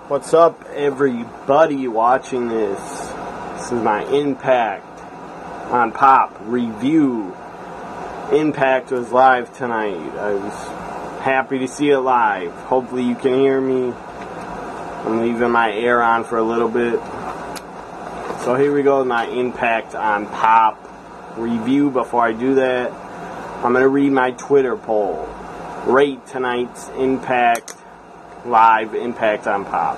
What's up, everybody watching this? This is my Impact on Pop review. Impact was live tonight. I was happy to see it live. Hopefully you can hear me. I'm leaving my air on for a little bit. So here we go with my Impact on Pop review. Before I do that, I'm going to read my Twitter poll. Rate tonight's Impact Live Impact on Pop.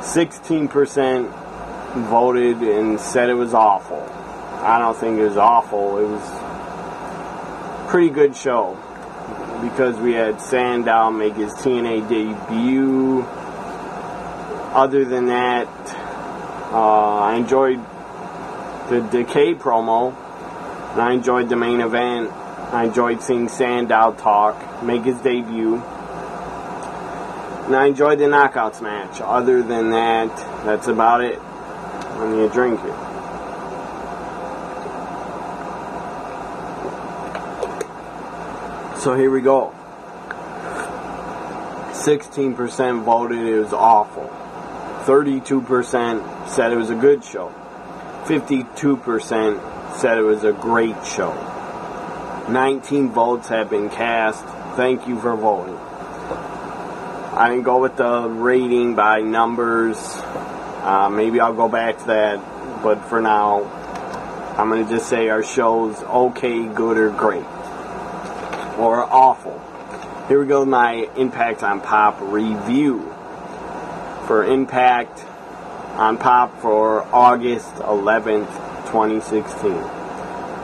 16% voted and said it was awful. I don't think it was awful. It was a pretty good show because we had Sandow make his TNA debut. Other than that, I enjoyed the Decay promo, and I enjoyed the main event. I enjoyed seeing Sandow make his debut. And I enjoyed the Knockouts match. Other than that, that's about it. Let me drink it. So here we go. 16% voted it was awful. 32% said it was a good show. 52% said it was a great show. 19 votes have been cast. Thank you for voting. I didn't go with the rating by numbers. Maybe I'll go back to that. But for now, I'm going to just say our show's okay, good, or great. Or awful. Here we go with my Impact on Pop review. For Impact on Pop for August 11th, 2016.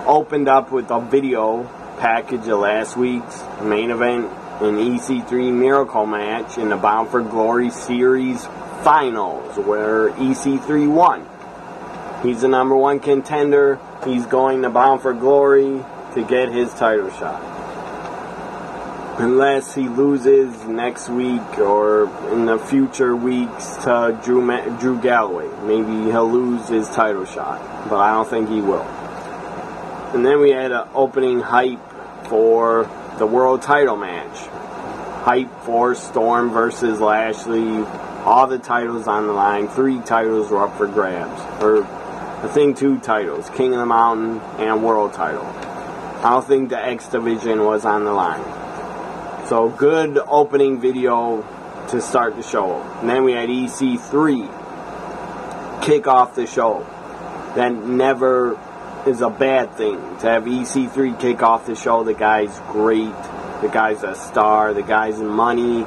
Opened up with a video package of last week's main event, an EC3 Miracle match in the Bound for Glory Series Finals, where EC3 won. He's the number one contender. He's going to Bound for Glory to get his title shot. Unless he loses next week or in the future weeks to Drew Galloway. Maybe he'll lose his title shot, but I don't think he will. And then we had an opening hype for the world title match. Hype for Storm versus Lashley. All the titles on the line. 3 titles were up for grabs. Or, I think 2 titles. King of the Mountain and world title. I don't think the X Division was on the line. So, good opening video to start the show. And then we had EC3 kick off the show. That never is a bad thing. To have EC3 kick off the show, the guy's great. The guy's a star. The guy's money.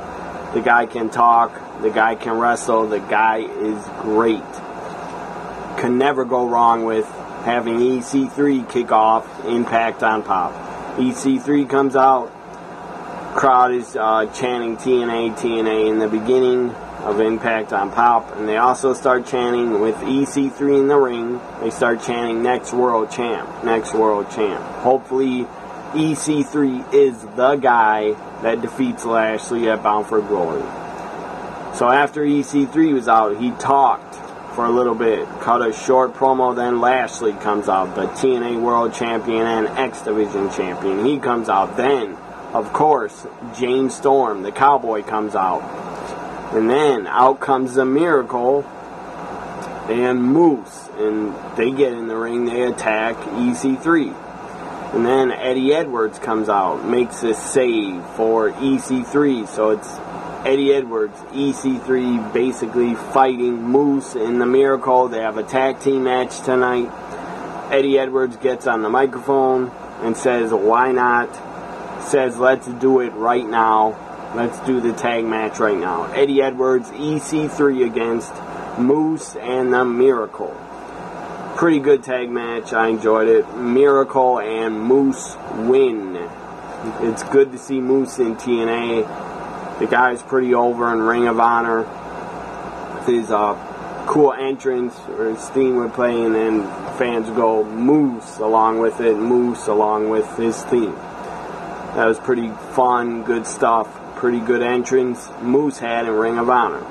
The guy can talk. The guy can wrestle. The guy is great. Can never go wrong with having EC3 kick off Impact on Pop. EC3 comes out. Crowd is chanting TNA, TNA in the beginning of Impact on Pop. And they also start chanting with EC3 in the ring. They start chanting Next World Champ. Next World Champ. Hopefully EC3 is the guy that defeats Lashley at Bound for Glory. So after EC3 was out, he talked for a little bit, cut a short promo, then Lashley comes out, the TNA World Champion and X Division Champion. He comes out. Then, of course, James Storm, the Cowboy, comes out. And then out comes the Miracle and Moose, and they get in the ring, they attack EC3. And then Eddie Edwards comes out, makes a save for EC3. So it's Eddie Edwards, EC3 basically fighting Moose in the Miracle. They have a tag team match tonight. Eddie Edwards gets on the microphone and says, why not? Says, let's do it right now. Let's do the tag match right now. Eddie Edwards, EC3 against Moose and the Miracle. Pretty good tag match. I enjoyed it. Miracle and Moose win. It's good to see Moose in TNA. The guy's pretty over in Ring of Honor. With his cool entrance, or his theme would play, and then fans would go Moose along with it. Moose along with his theme. That was pretty fun, good stuff. Pretty good entrance Moose had in Ring of Honor.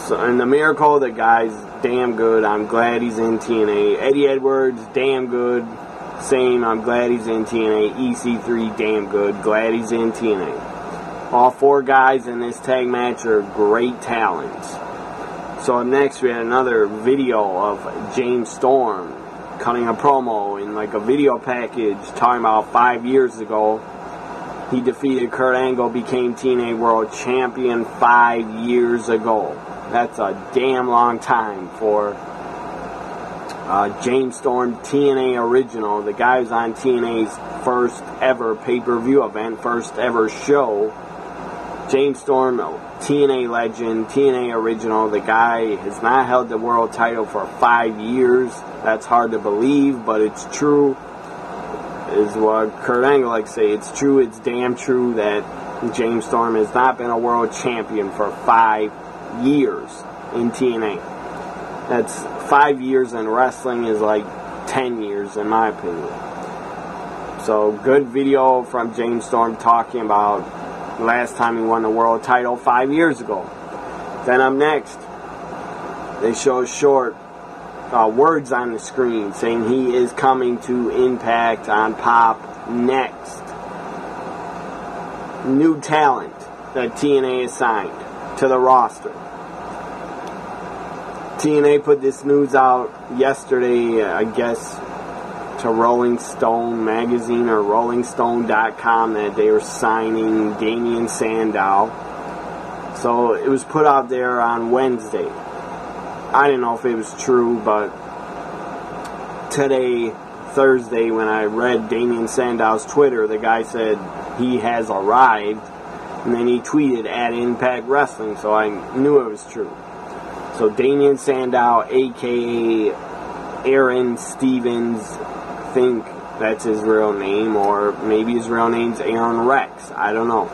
So, in the Miracle, the guy's damn good. I'm glad he's in TNA. Eddie Edwards, damn good. Same, I'm glad he's in TNA. EC3, damn good. Glad he's in TNA. All 4 guys in this tag match are great talents. So up next we had another video of James Storm cutting a promo in like a video package talking about 5 years ago. He defeated Kurt Angle, became TNA World Champion 5 years ago. That's a damn long time for James Storm, TNA original. The guy who's on TNA's first ever pay-per-view event, first ever show. James Storm, TNA legend, TNA original. The guy has not held the world title for 5 years. That's hard to believe, but it's true. Is what Kurt Angle likes to say. It's true, it's damn true that James Storm has not been a world champion for 5 years in TNA. That's 5 years in wrestling is like 10 years in my opinion. So good video from James Storm talking about last time he won the world title 5 years ago. Then up next, they show short words on the screen saying he is coming to Impact on Pop next. New talent that TNA has signed to the roster. TNA put this news out yesterday, I guess, to Rolling Stone magazine or RollingStone.com that they were signing Damien Sandow. So it was put out there on Wednesday. I didn't know if it was true, but today, Thursday, when I read Damien Sandow's Twitter, the guy said he has arrived, and then he tweeted at Impact Wrestling, so I knew it was true. So Damien Sandow, a.k.a. Aaron Stevens, I think that's his real name, or maybe his real name's Aaron Rex, I don't know.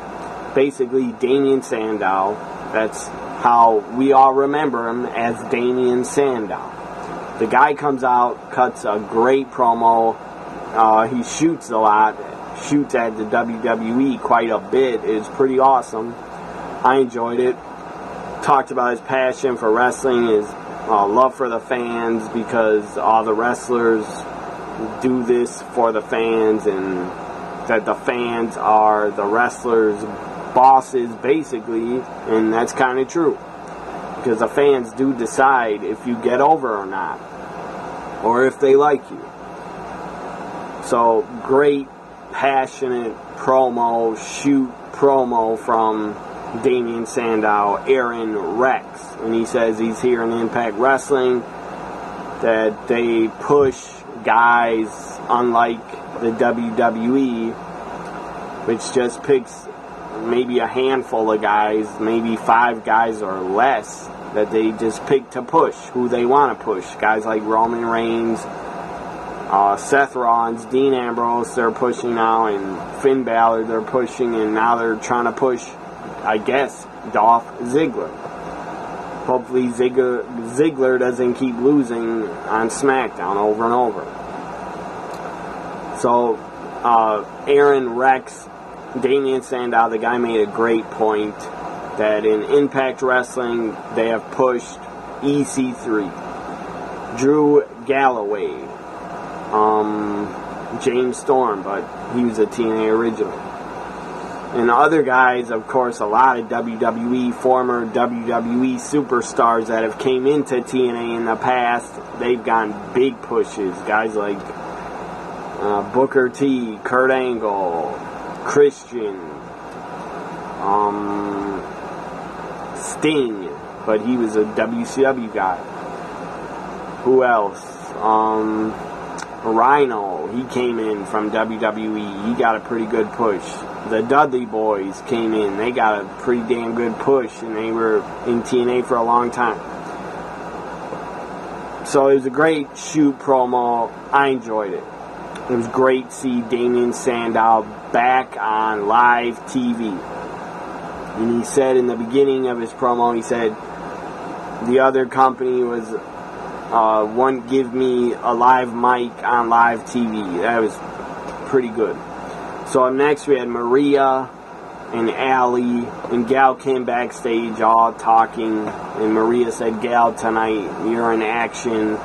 Basically, Damien Sandow, that's how we all remember him, as Damien Sandow. The guy comes out, cuts a great promo, he shoots a lot, shoots at the WWE quite a bit, it's pretty awesome. I enjoyed it. Talked about his passion for wrestling, his love for the fans, because all the wrestlers do this for the fans, and that the fans are the wrestlers' bosses, basically, and that's kind of true. Because the fans do decide if you get over or not, or if they like you. So, great, passionate promo, shoot promo from Damien Sandow, Aaron Rex. And he says he's here in Impact Wrestling, that they push guys unlike the WWE, which just picks maybe a handful of guys, maybe 5 guys or less, that they just pick to push who they want to push. Guys like Roman Reigns, Seth Rollins, Dean Ambrose, they're pushing now, and Finn Balor, they're pushing, and now they're trying to push, I guess, Dolph Ziggler. Hopefully Ziggler doesn't keep losing on SmackDown over and over. So, Aaron Rex, Damien Sandow, the guy made a great point that in Impact Wrestling, they have pushed EC3, Drew Galloway, James Storm, but he was a TNA original. And other guys, of course, a lot of former WWE superstars that have came into TNA in the past, they've gotten big pushes. Guys like Booker T, Kurt Angle, Christian, Sting, but he was a WCW guy. Who else? Rhino, he came in from WWE. He got a pretty good push. The Dudley Boys came in. They got a pretty damn good push, and they were in TNA for a long time. So it was a great shoot promo. I enjoyed it. It was great to see Damien Sandow back on live TV. And he said in the beginning of his promo, he said the other company was wouldn't give me a live mic on live TV. That was pretty good. So up next we had Maria and Allie, and Gal came backstage all talking, and Maria said, "Gal, tonight you're in action.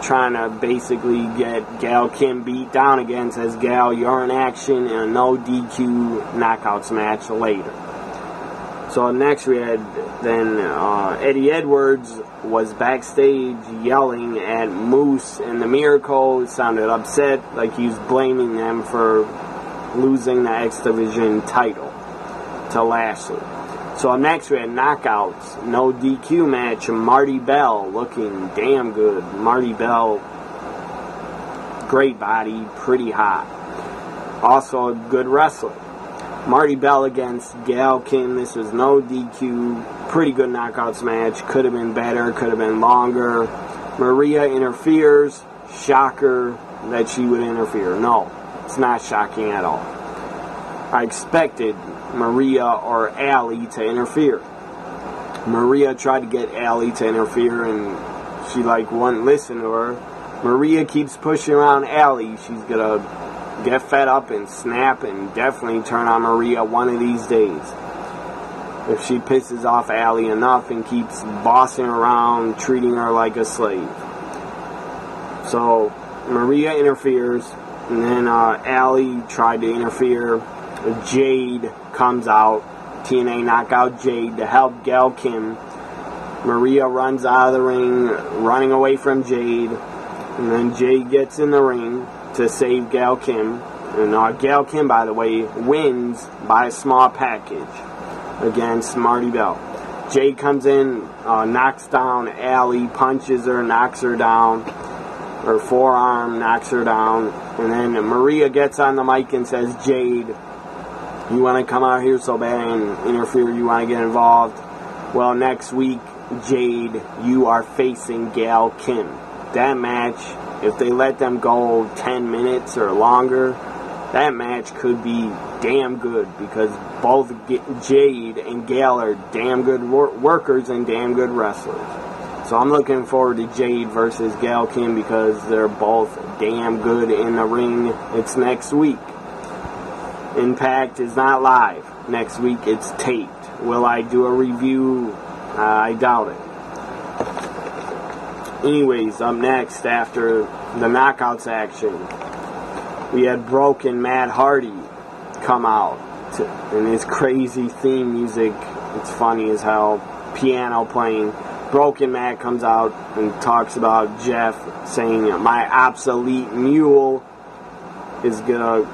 trying to basically get Gail Kim beat down again. Says, Gail, you're in action in a no DQ knockouts match later. So next we had then Eddie Edwards was backstage yelling at Moose and the Miracle. Sounded upset, like he was blaming them for losing the X Division title to Lashley. So next we had knockouts, no DQ match. Marty Bell looking damn good. Marty Bell, great body, pretty hot. Also a good wrestler. Marty Bell against Gail Kim. This was no DQ. Pretty good knockouts match. Could have been better. Could have been longer. Maria interferes. Shocker that she would interfere. No, it's not shocking at all. I expected Maria or Allie to interfere. Maria tried to get Allie to interfere and she wouldn't listen to her. Maria keeps pushing around Allie. She's gonna get fed up and snap and definitely turn on Maria one of these days. If she pisses off Allie enough and keeps bossing around, treating her like a slave. So Maria interferes, and then Allie tried to interfere. Jade comes out. TNA knock out Jade to help Gail Kim. Maria runs out of the ring, running away from Jade. And then Jade gets in the ring to save Gail Kim. And Gail Kim, by the way, wins by a small package against Marty Bell. Jade comes in, knocks down Allie, punches her, knocks her down. Her forearm knocks her down. And then Maria gets on the mic and says, Jade, you want to come out here so bad and interfere? You want to get involved? Well, next week, Jade, you are facing Gail Kim. That match, if they let them go 10 minutes or longer, that match could be damn good because both Jade and Gail are damn good workers and damn good wrestlers. So I'm looking forward to Jade versus Gail Kim because they're both damn good in the ring. It's next week. Impact is not live. Next week it's taped. Will I do a review? I doubt it. Anyways, up next after the knockouts action, we had Broken Matt Hardy come out in his crazy theme music. It's funny as hell. Piano playing. Broken Matt comes out and talks about Jeff, saying my obsolete mule is gonna.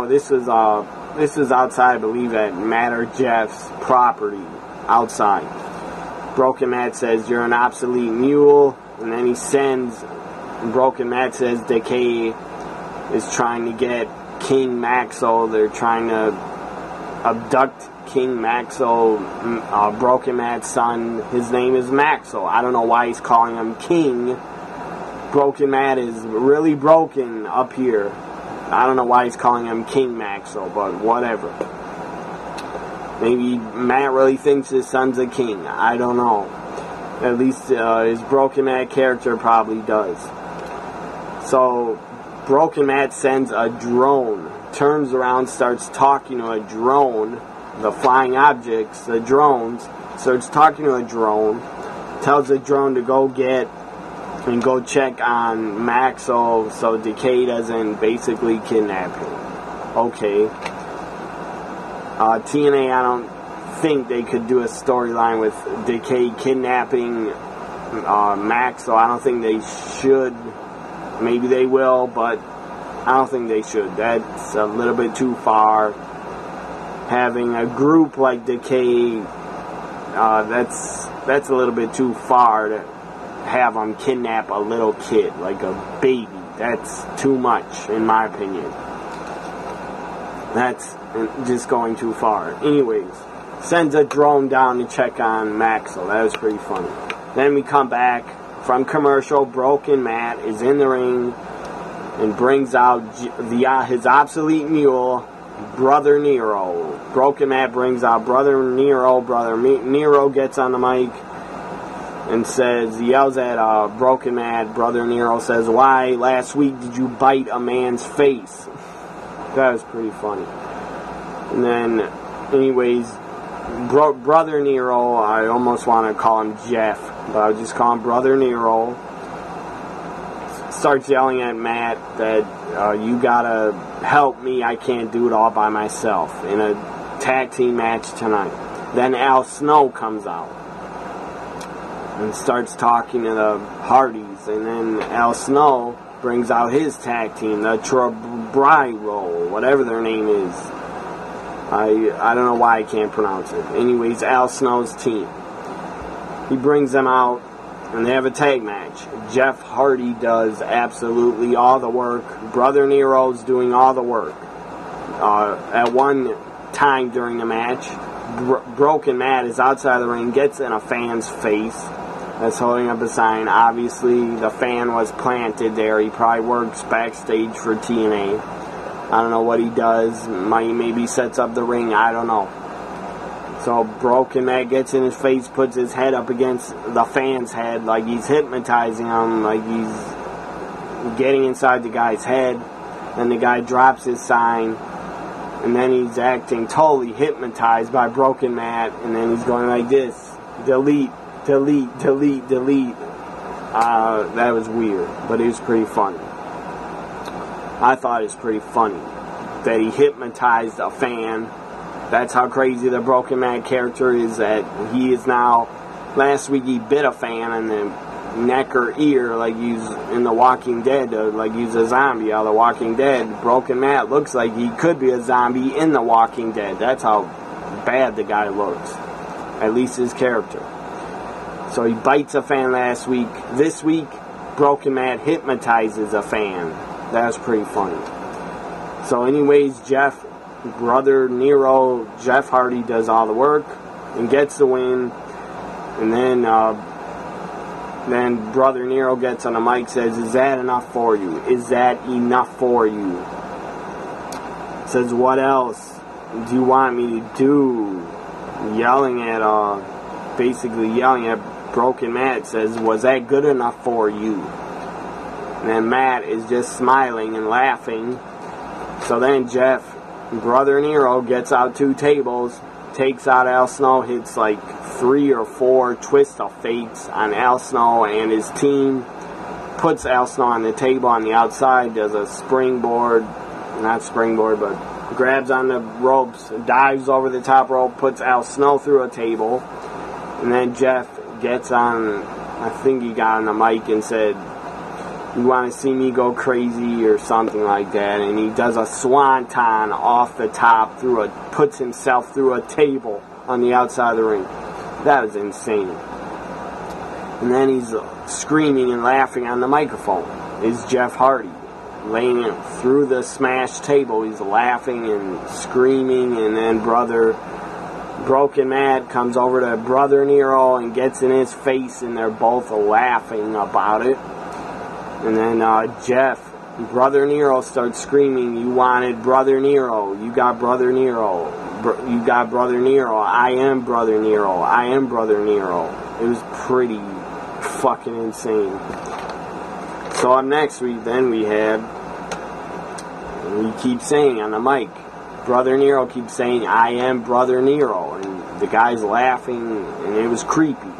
This is outside, I believe, at Matt or Jeff's property outside. Broken Matt says you're an obsolete mule, and then he sends. Broken Matt says Decay is trying to get King Maxo. They're trying to abduct King Maxo, Broken Matt's son. His name is Maxo. I don't know why he's calling him King. Broken Matt is really broken up here. I don't know why he's calling him King Maxo, but whatever. Maybe Matt really thinks his son's a king. I don't know. At least his Broken Matt character probably does. So, Broken Matt sends a drone, turns around, starts talking to a drone, the flying objects, the drones, starts talking to a drone, tells the drone to go get and go check on Maxo so Decay doesn't basically kidnap him. Okay. TNA, I don't think they could do a storyline with Decay kidnapping Maxo. I don't think they should. Maybe they will, but I don't think they should. That's a little bit too far. Having a group like Decay, that's a little bit too far to have them kidnap a little kid, like a baby. That's too much, in my opinion. That's just going too far. Anyways, sends a drone down to check on Maxo. That was pretty funny. Then we come back from commercial. Broken Matt is in the ring and brings out his obsolete mule, Brother Nero. Broken Matt brings out Brother Nero. Brother Nero gets on the mic and yells at Broken Matt. Brother Nero says, why last week did you bite a man's face? That was pretty funny. And then, anyways, Brother Nero, I almost want to call him Jeff, but I'll just call him Brother Nero, starts yelling at Matt that you gotta help me, I can't do it all by myself, in a tag team match tonight. Then Al Snow comes out and starts talking to the Hardys, and then Al Snow brings out his tag team, the Tribro, whatever their name is. I don't know why I can't pronounce it. Anyways, Al Snow's team. He brings them out, and they have a tag match. Jeff Hardy does absolutely all the work. Brother Nero's doing all the work. At one time during the match, Broken Matt is outside the ring, gets in a fan's face that's holding up a sign. Obviously, the fan was planted there. He probably works backstage for TNA. I don't know what he does. Maybe sets up the ring. I don't know. So Broken Matt gets in his face, puts his head up against the fan's head like he's hypnotizing him, like he's getting inside the guy's head. Then the guy drops his sign, and then he's acting totally hypnotized by Broken Matt, and then he's going like this: delete, delete, delete, delete. That was weird, but it was pretty funny. I thought it was pretty funny that he hypnotized a fan. That's how crazy the Broken Matt character is, that he is now... Last week he bit a fan in the neck or ear like he's in The Walking Dead, like he's a zombie out of The Walking Dead. Broken Matt looks like he could be a zombie in The Walking Dead. That's how bad the guy looks. At least his character. So he bites a fan last week. This week, Broken Matt hypnotizes a fan. That's pretty funny. So anyways, Brother Nero, Jeff Hardy does all the work and gets the win. And then Brother Nero gets on the mic, says, "Is that enough for you? Is that enough for you?" Says, "What else do you want me to do?" Basically yelling at Broken Matt, says, "Was that good enough for you?" And then Matt is just smiling and laughing. So then Brother Nero gets out 2 tables, takes out Al Snow, hits like 3 or 4 twist of fates on Al Snow and his team, puts Al Snow on the table on the outside, does a but grabs on the ropes, dives over the top rope, puts Al Snow through a table, and then Jeff gets on, I think he got on the mic and said, "You want to see me go crazy," or something like that, and he does a swanton off the top, puts himself through a table on the outside of the ring. That was insane. And then he's screaming and laughing on the microphone. Is Jeff Hardy laying it through the smashed table? He's laughing and screaming, and then Broken Matt comes over to Brother Nero and gets in his face, and they're both laughing about it. And then Brother Nero starts screaming, "You wanted Brother Nero. You got Brother Nero. You got Brother Nero. I am Brother Nero. I am Brother Nero." It was pretty fucking insane. So up next we keep saying on the mic, Brother Nero keeps saying, "I am Brother Nero." And the guy's laughing, and it was creepy.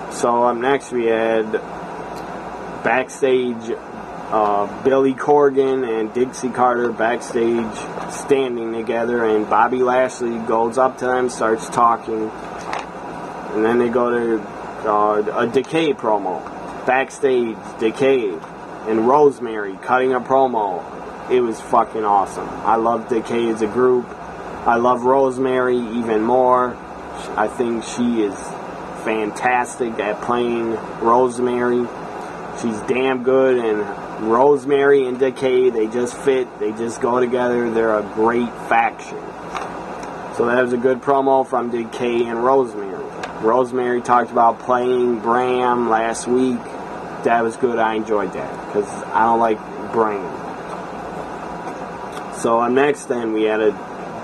So up next we had backstage Billy Corgan and Dixie Carter backstage standing together, and Bobby Lashley goes up to them, starts talking, and then they go to a Decay promo. Backstage, Decay and Rosemary cutting a promo. It was fucking awesome. I love Decay as a group. I love Rosemary even more. I think she is fantastic at playing Rosemary. She's damn good, and Rosemary and Decay, they just fit, they just go together, they're a great faction. So that was a good promo from Decay and Rosemary. Rosemary talked about playing Bram last week. That was good, I enjoyed that, because I don't like Bram. So next then, we had a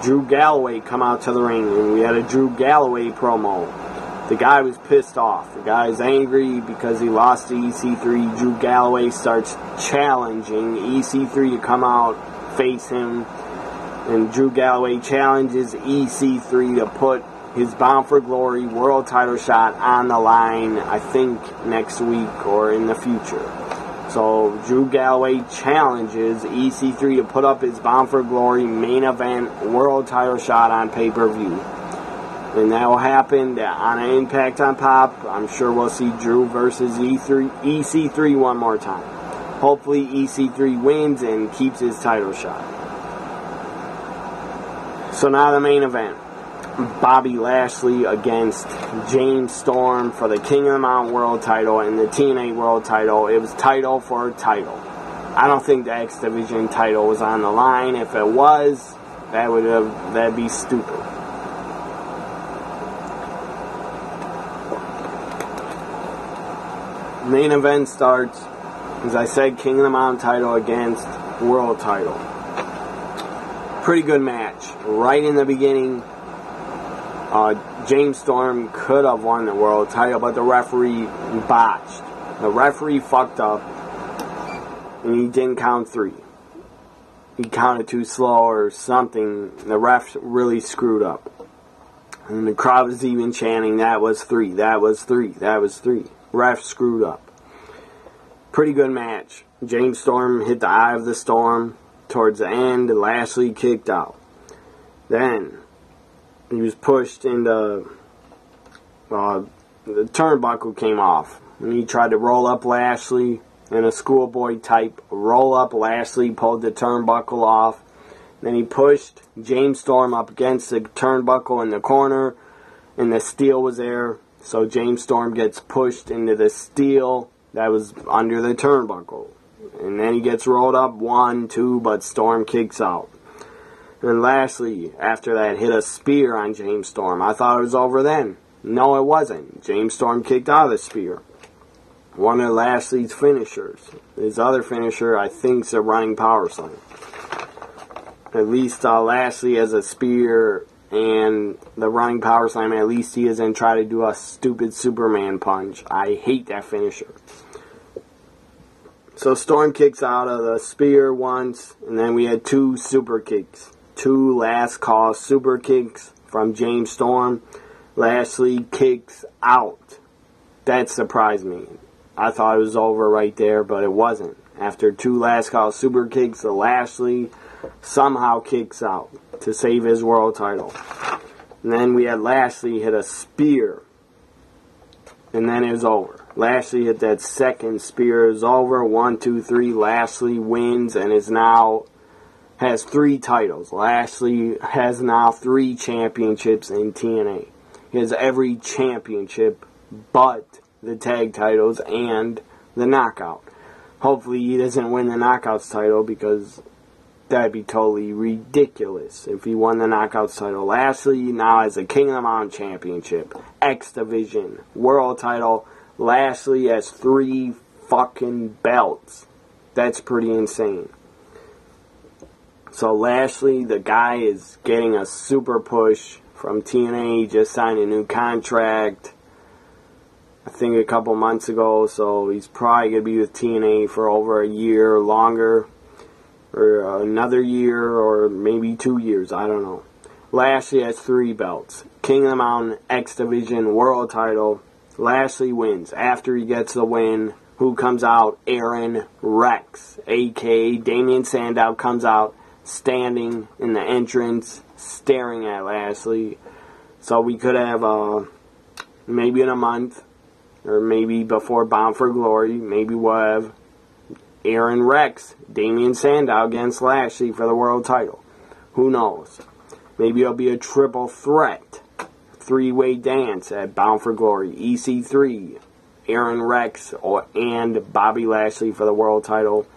Drew Galloway come out to the ring, and we had a Drew Galloway promo. The guy was pissed off. The guy's angry because he lost to EC3. Drew Galloway starts challenging EC3 to come out, face him. And Drew Galloway challenges EC3 to put his Bound for Glory world title shot on the line, I think, next week or in the future. So Drew Galloway challenges EC3 to put up his Bound for Glory main event world title shot on pay-per-view. And that will happen on an Impact on Pop. I'm sure we'll see Drew versus EC3 one more time. Hopefully EC3 wins and keeps his title shot. So now the main event. Bobby Lashley against James Storm for the King of the Mountain World title and the TNA World title. It was title for title. I don't think the X Division title was on the line. If it was, that'd be stupid. Main event starts, as I said, King of the Mountain title against World title. Pretty good match. Right in the beginning, James Storm could have won the world title, but the referee botched. The referee fucked up, and he didn't count 3. He counted too slow or something. The ref really screwed up. And the crowd was even chanting, that was 3, that was 3, that was 3. Ref screwed up. Pretty good match. James Storm hit the Eye of the Storm towards the end. Lashley kicked out. Then he was pushed into the turnbuckle came off. And he tried to roll up Lashley in a schoolboy type roll up. Lashley pulled the turnbuckle off. Then he pushed James Storm up against the turnbuckle in the corner. And the steel was there. So James Storm gets pushed into the steel that was under the turnbuckle. And then he gets rolled up 1, 2, but Storm kicks out. And Lashley, after that, hit a spear on James Storm. I thought it was over then. No, it wasn't. James Storm kicked out of the spear. One of Lashley's finishers. His other finisher, I think, is a running power slam. At least Lashley has a spear and the running power slam. At least he isn't trying to do a stupid Superman punch. I hate that finisher. So Storm kicks out of the spear once, and then we had 2 super kicks. 2 last call super kicks from James Storm. Lashley kicks out. That surprised me. I thought it was over right there, but it wasn't. After 2 last call super kicks, Lashley somehow kicks out to save his world title. And then we had Lashley hit a spear. And then it was over. Lashley hit that second spear. It was over. 1, 2, 3. Lashley wins and has 3 titles. Lashley has now 3 championships in TNA. He has every championship but the tag titles and the knockout. Hopefully he doesn't win the knockouts title, because that'd be totally ridiculous if he won the knockouts title. Lashley now has a King of the Mountain championship, X Division, world title. Lashley has 3 fucking belts. That's pretty insane. So Lashley, the guy, is getting a super push from TNA. He just signed a new contract, I think a couple months ago, so he's probably going to be with TNA for over a year or longer, or another year, or maybe 2 years, I don't know. Lashley has 3 belts. King of the Mountain, X Division, world title. Lashley wins. After he gets the win, who comes out? Aaron Rex, a.k.a. Damien Sandow, comes out standing in the entrance, staring at Lashley. So we could have, maybe in a month, or maybe before Bound for Glory, maybe we'll have Aaron Rex, Damien Sandow against Lashley for the world title. Who knows? Maybe it'll be a triple threat, 3-way dance at Bound for Glory. EC3, Aaron Rex, and Bobby Lashley for the world title.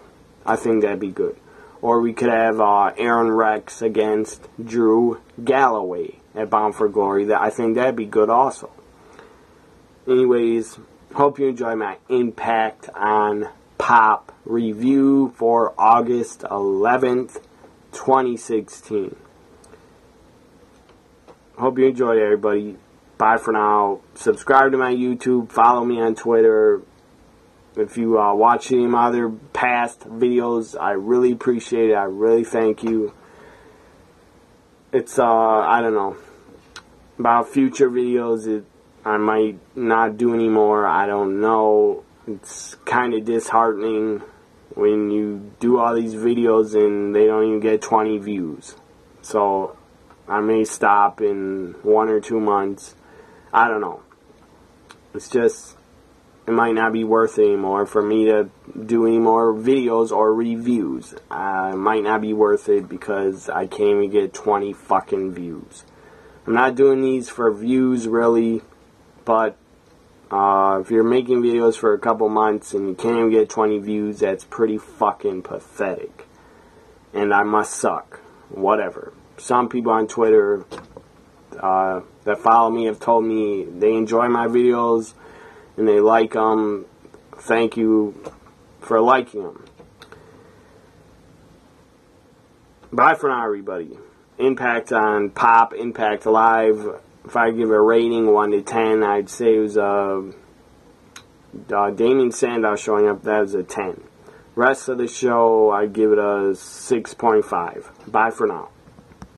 I think that'd be good. Or we could have Aaron Rex against Drew Galloway at Bound for Glory. I think that'd be good also. Anyways, hope you enjoy my Impact on Pop review for August 11th, 2016. Hope you enjoyed it, everybody. Bye for now. Subscribe to my YouTube. Follow me on Twitter. If you watch any of my other past videos, I really appreciate it. I really thank you. It's, I don't know. About future videos, I might not do anymore. I don't know. It's kind of disheartening when you do all these videos and they don't even get 20 views. So I may stop in 1 or 2 months. I don't know. It's just, it might not be worth it anymore for me to do any more videos or reviews. It might not be worth it because I can't even get 20 fucking views. I'm not doing these for views really, but if you're making videos for a couple months and you can't even get 20 views, that's pretty fucking pathetic. And I must suck. Whatever. Some people on Twitter that follow me have told me they enjoy my videos and they like them. Thank you for liking them. Bye for now, everybody. Impact on Pop, Impact Live. If I give a rating 1 to 10, I'd say it was Damien Sandow showing up. That was a 10. Rest of the show, I'd give it a 6.5. Bye for now.